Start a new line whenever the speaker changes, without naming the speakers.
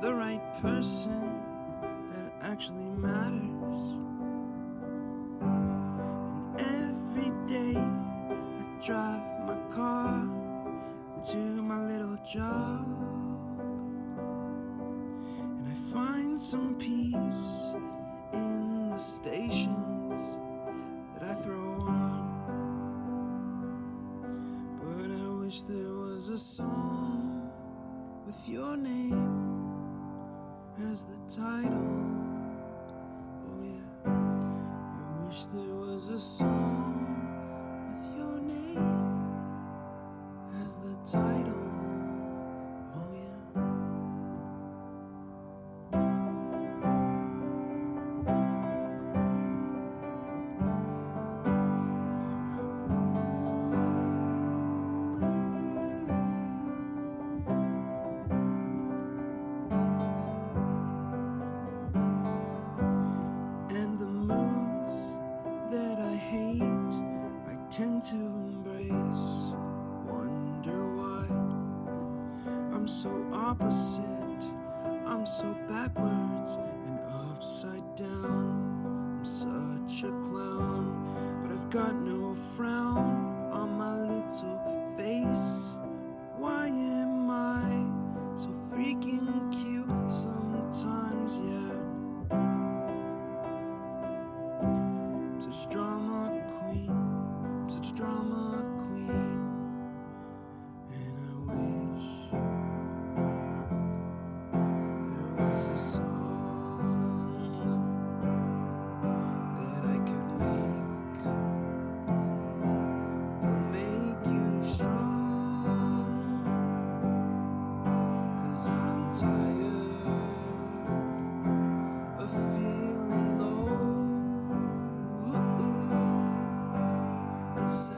the right person that actually matters. And every day I drive my car to my little job, and I find some peace in the stations that I throw on. But I wish there was a song with your name as the title. Oh yeah, I wish there was a song with your name as the title. Oh yeah. And the moods that I hate, I tend to embrace. Wonder why I'm so opposite, I'm so backwards and upside down. I'm such a clown, but I've got no frown on my little face. Why am I so freaking cute sometimes, yeah? I'm such a drama queen, I'm such a drama queen. And I wish there was a song that I could make that'll make you strong. 'Cause I'm tired of feeling low and sad.